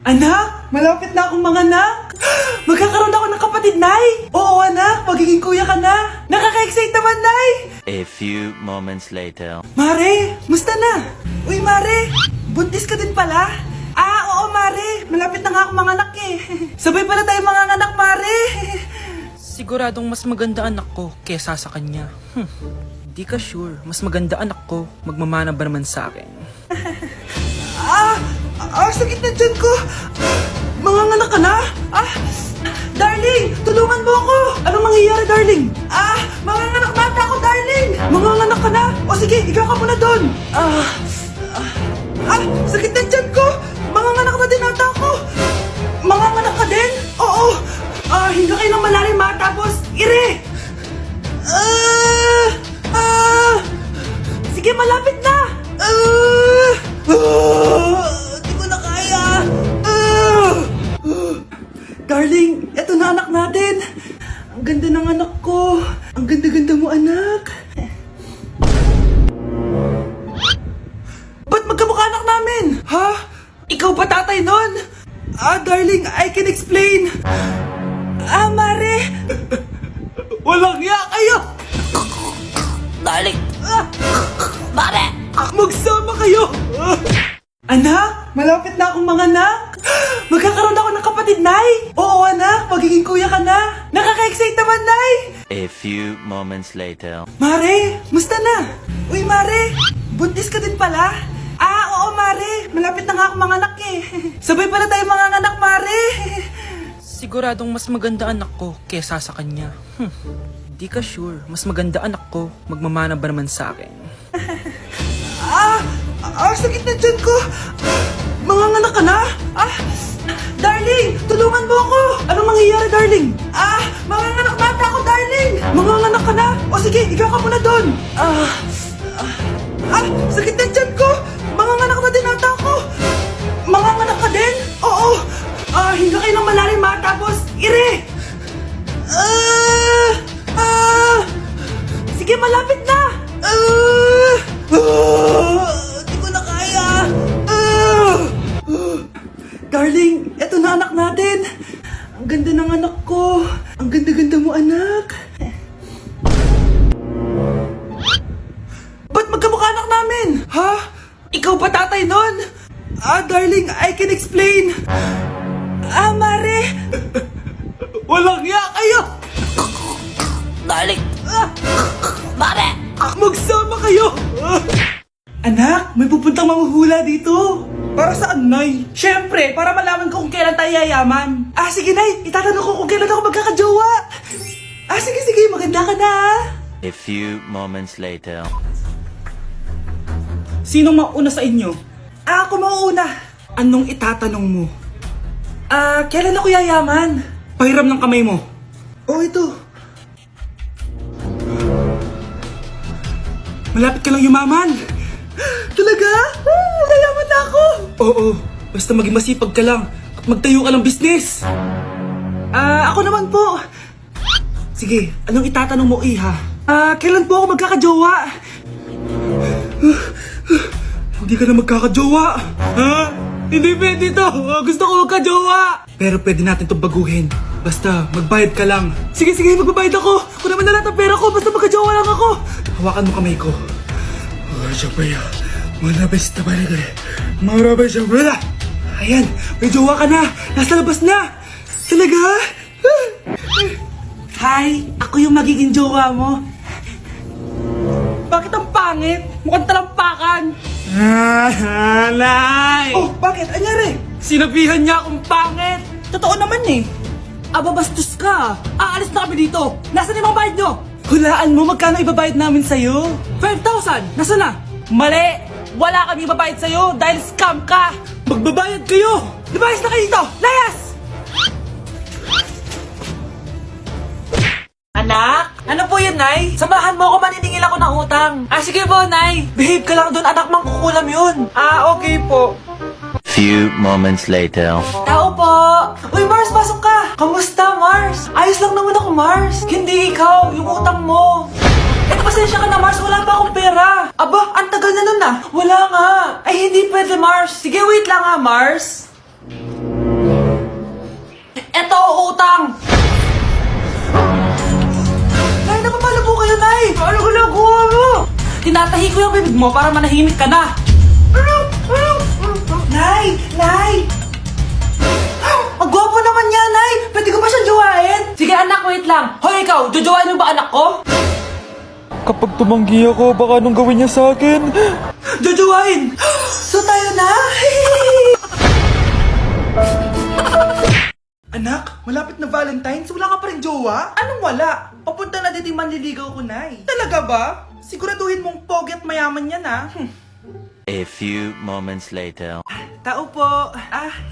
Anak, malapit na akong manganak. Magkakaroon ako ng kapatid, Nay. Oo, anak, magiging kuya ka na. Nakaka-excite naman, Nay. A few moments later. Mare, musta na? Uy, Mare, buntis ka din pala? Oo, Mare, malapit na nga akong manganak eh. Sabay pala tayo manganganak, Mare. Siguradong mas maganda anak ko kesa sa kanya. Di ka sure, mas maganda anak ko, magmamana ba naman sa akin? Sakit na dyan ko. Manganganak ka na? Darling, tulungan mo ako. Anong mangyayari, darling? Manganganak na ako, darling. Manganganak ka na? O sige, ikaw ka muna doon. Sakit na dyan ko. Manganganak na din ata ako. Manganganak ka din? Oo. Hinga kayo ng malalim ha, tapos ire. Sige, malapit na. Di ko na kaya. Darling, eto na anak natin. Ang ganda ng anak ko. Ang ganda-ganda mo, anak. Ba't magkamukha anak namin? Ha? Ikaw ba tatay nun? Darling, I can explain. Mare. Walang ya kayo. Darling! Mare! Magsama kayo. Anak, malapit na akong manganak. Magkakaroon ako ng kapatid, Nay. Oo, anak, magiging kuya ka na. Nakaka-excite naman, Nay. A few moments later. Mare, musta na? Uy, Mare, buntis ka din pala? Oo, Mare, malapit na nga akong manganak eh. Sabay pala tayo manganganak, Mare. Siguradong mas maganda anak ko kesa sa kanya. Di ka sure, mas maganda anak ko, magmamana ba naman sa akin? Sakit na dyan ko. Manganganak ka na? Darling, tulungan mo ako. Anong mangyayari, darling? Manganganak na ata ako, darling. Manganganak ka na? O sige, ikaw ka muna doon. Sakit na dyan ko. Manganganak na din ata ako. Manganganak ka din? Oo. Hinga kayo ng malalim ha, tapos ire. Sige, malapit na. Di ko na kaya. Darling, eto na anak natin. Ang ganda ng anak ko. Ang ganda-ganda mo, anak. Ba't magkamukha anak namin? Ha? Ikaw ba tatay nun? Darling, I can explain. Mare. Walang ya kayo. Darling! Mare! Magsama kayo. Anak, may pupuntang manghuhula dito. Para saan, Nay? Siyempre, para malaman ko kung kailan tayo yayaman. Sige, Nay. Itatanong ko kung kailan ako magkakajowa. Sige, maganda ka na. A few moments later. Sino mauna sa inyo? Ako mauna. Anong itatanong mo? Kailan ako yayaman? Pahiram ng kamay mo. Ito. Malapit ka lang yumaman. Talaga? Yayaman na ako. Oo, basta maging masipag ka lang at magtayo ka ng business. Ako naman po. Sige, anong itatanong mo, Iha? Kailan po ako magkakajowa? Hindi ka na magkakajowa. Hindi pwede to. Gusto ko magkajowa. Pero pwede natin itong baguhin. Basta, magbayad ka lang. Sige, magbabayad ako. Kung naman na lahat ang pera ko, basta magkajowa lang ako. Hawakan mo kamay ko. Ayan, may jowa ka na. Nasa labas na. Talaga? Hi, ako yung magiging jowa mo. Bakit ang pangit? Mukhang talampakan. Nay! Bakit? Anyari? Sinabihan niya akong pangit. Totoo naman eh. Bastos ka. Aalis na kami dito. Nasaan yung mga bayad nyo? Hulaan mo magkano ibabayad namin sa'yo? 5,000! Nasaan na? Mali! Wala kami ibabayad sa'yo dahil scam ka! Magbabayad kayo! Lumayas na kayo dito! Layas! Anak? Ano po yun, Nay? Samahan mo ako, maniningil ako ng utang. Sige po, Nay. Behave ka lang doon, anak, mangkukulam yun. Okay po. Few moments later. Tao po! Uy, Mars, pasok ka! Kamusta, Mars? Ayos lang naman ako, Mars. Hindi ikaw, yung utang mo. Pasensya ka na, Mars. Wala pa akong pera. Ang tagal na nun ah. Wala nga. Ay, hindi pwede, Mars. Sige, wait lang ha, Mars. ko yung bibig mo para manahimik ka na. Nay! Nay! Ang gwapo naman niya, Nay! Pwede ko ba siyang jowain? Sige anak, wait lang. Hoy ikaw, jojowain mo ba anak ko? Kapag tumanggi ako, baka anong gawin niya sa akin? Jojowain! So tayo na? Anak, malapit na Valentine's, wala ka pa rin jowa? Anong wala? Papunta na dito yung manliligaw ko, Nay. Talaga ba? Siguraduhin mong pogi at mayaman yan, ha? A few moments later. Tao po.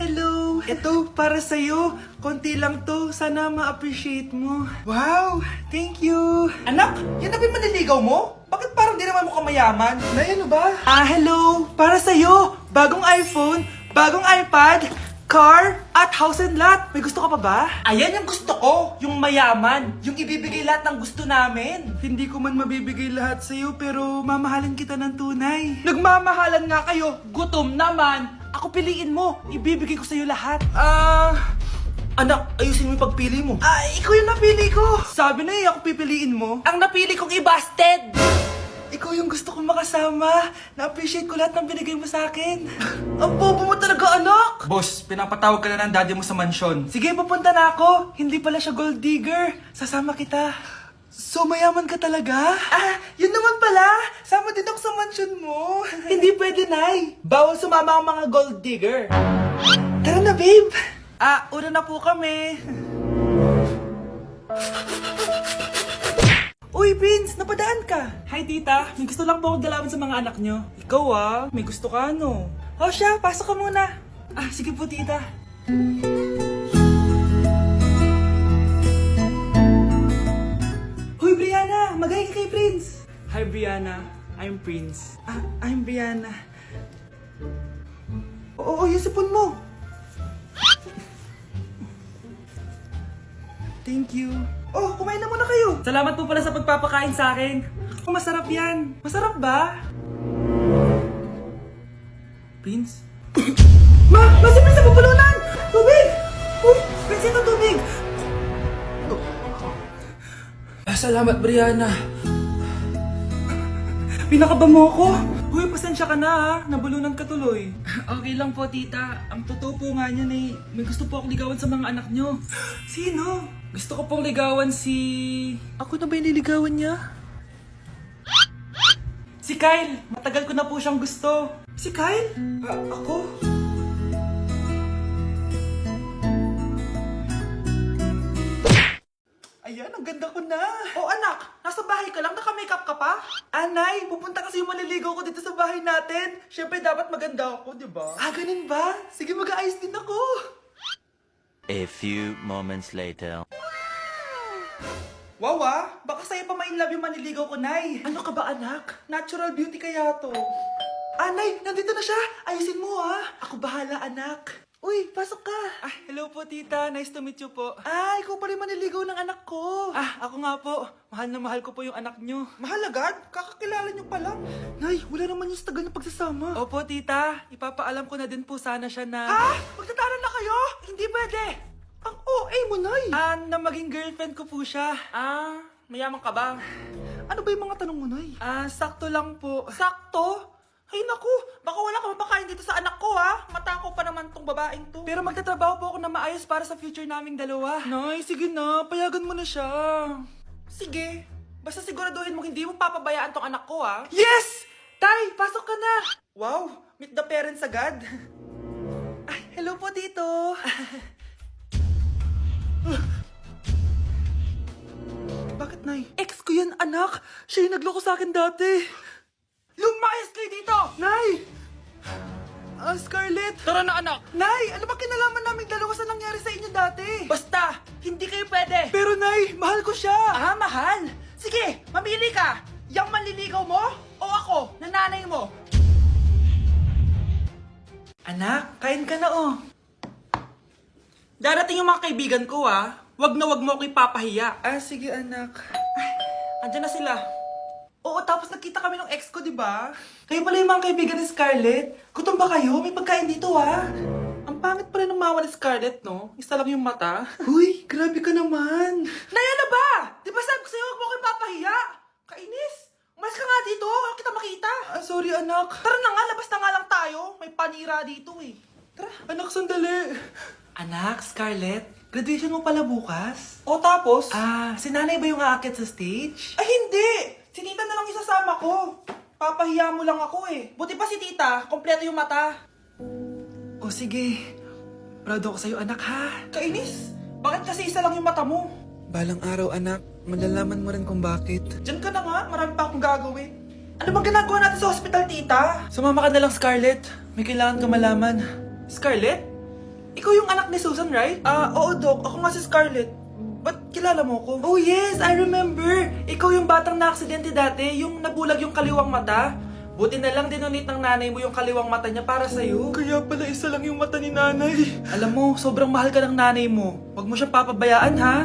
Hello. Ito, para sa'yo. Konti lang to. Sana ma-appreciate mo. Wow, thank you. Anak, yan na ba yung manliligaw mo? Bakit parang di naman mo kamayaman? Nay, ano ba? Hello. Para sa'yo. Bagong iPhone, bagong iPad, car, at house and lot. May gusto ka pa ba? Ayan yung gusto ko. Yung mayaman. Yung ibibigay lahat ng gusto namin. Hindi ko man mabibigay lahat sa'yo, pero mamahalin kita ng tunay. Nagmamahalan nga kayo. Gutom naman. Ako piliin mo. Ibibigay ko sa'yo lahat. Anak, ayusin mo yung pagpili mo. Ikaw yung napili ko. Sabi na ako pipiliin mo. Ang napili kong i-busted. Ikaw yung gusto kong makasama. Na-appreciate ko lahat ng binigay mo sa akin. Ang bobo mo talaga, anak! Boss, pinapatawag ka na ng daddy mo sa mansyon. Sige, papunta na ako. Hindi pala siya gold digger. Sasama kita. So, mayaman ka talaga? Yun naman pala. Sama din ako sa mansyon mo. Hindi pwede, Nay. Bawal sumama ang mga gold digger. Tara na, babe. Una na po kami. Uy, Prince! Napadaan ka! Hi, tita! May gusto lang po akong dalawin sa mga anak nyo. Ikaw may gusto ka, no? Siya, pasok ka muna. Sige po, tita. Hoy, Brianna! Magay ka kay Prince! Hi, Brianna. I'm Prince. I'm Brianna. Oo, yung sipon mo. Thank you. Kumain na muna kayo. Salamat po pala sa pagpapakain sa akin. Masarap yan. Masarap ba? Prince? Si Prince sa pupulunan! Tubig! Prince, ito tubig! Salamat, Brianna. Pinakaba mo ako? Uy, pasensya ka na ha. Nabulunan ka tuloy. Okay lang po, tita. Ang totoo po nga niyan may gusto po akong ligawan sa mga anak nyo. Sino? Gusto ko pong ligawan si... Ako na ba yung niligawan niya? Si Kyle. Matagal ko na po siyang gusto. Si Kyle? Ako? Ayan, ang ganda ko na. Anak, nasa bahay ka lang, naka-makeup ka pa? Nay, pupunta kasi yung maliligaw ko dito sa bahay natin. Siyempre, dapat maganda ako, di ba? Ganun ba? Sige, mag-aayos din ako. A few moments later. Wow, baka sa'yo pa ma-inlove yung maniligaw ko, Nay. Ano ka ba, anak? Natural beauty kaya to. Nay, nandito na siya. Ayusin mo, Ako bahala, anak. Uy, pasok ka. Hello po, tita. Nice to meet you po. Ikaw pa rin maniligaw ng anak ko. Ako nga po. Mahal na mahal ko po yung anak nyo. Mahal agad? Kakakilala nyo pa lang. Nay, wala naman yung tagal na pagsasama. Opo, tita. Ipapaalam ko na din po sana siya na... Magtatanan na kayo? Hindi pwede. Ang OA mo, Nay. Na maging girlfriend ko po siya. Mayaman ka ba? Ano ba yung mga tanong mo, Nay? Sakto lang po. Sakto? Ay naku, baka wala ka mapakain dito sa anak ko Matako pa naman tong babaeng to. Pero magtatrabaho po ako na maayos para sa future naming dalawa. Nay, sige na, payagan mo na siya. Sige, basta siguraduhin mo hindi mo papabayaan tong anak ko Yes! Tay, pasok ka na. Wow, meet the parents agad. Hello po dito. Bakit, Nay? Ex ko yan, anak. Siya yung nagloko sa akin dati. Lumayas kayo dito! Nay! Scarlett! Tara na, anak! Nay! Ano ba kinalaman namin dalawa sa nangyari sa inyo dati? Basta! Hindi kayo pwede! Pero, Nay! Mahal ko siya! Mahal? Sige! Mamili ka! Yang manliligaw mo? O ako? Na nanay mo? Anak, kain ka na Darating yung mga kaibigan ko Wag na wag mo ako ipapahiya. Sige, anak. Andyan na sila. Tapos nagkita kami ng ex ko, di ba? Kayo pala yung mga kaibigan ni Scarlett. Gutom ba kayo? May pagkain dito, Ang pangit pala ng mama ni Scarlett, no? Isa lang yung mata. Huy, grabe ka naman. Nay, ano ba? Di ba sabi ko sa'yo, huwag mo ko ipapahiya? Kainis. Mas Umalis ka nga dito. Huwag kita makita. Sorry, anak. Tara na nga, labas na nga lang tayo. May panira dito eh. Tara. Anak, sandali. Anak, Scarlett, graduation mo pala bukas? O tapos? Si nanay ba yung aakit sa stage? Ay, hindi! Si tita na lang isasama ko. Papahiya mo lang ako eh. Buti pa si tita, kompleto yung mata. O sige, proud ako sa'yo anak ha. Kainis, bakit kasi isa lang yung mata mo? Balang araw anak, malalaman mo rin kung bakit. Diyan ka na nga, marami pa akong gagawin. Ano bang ginagawa natin sa hospital, tita? Sumama ka na lang, Scarlett. May kailangan ka malaman. Scarlett? Ikaw yung anak ni Susan, right? Oo, Doc. Ako nga si Scarlett. Ba't kilala mo ko? Oh, yes! I remember! Ikaw yung batang na-aksidente dati, yung nabulag yung kaliwang mata. Buti na lang dinonate ng nanay mo yung kaliwang mata niya para sa'yo. Kaya pala isa lang yung mata ni nanay. Alam mo, sobrang mahal ka ng nanay mo. Huwag mo siyang papabayaan, ha?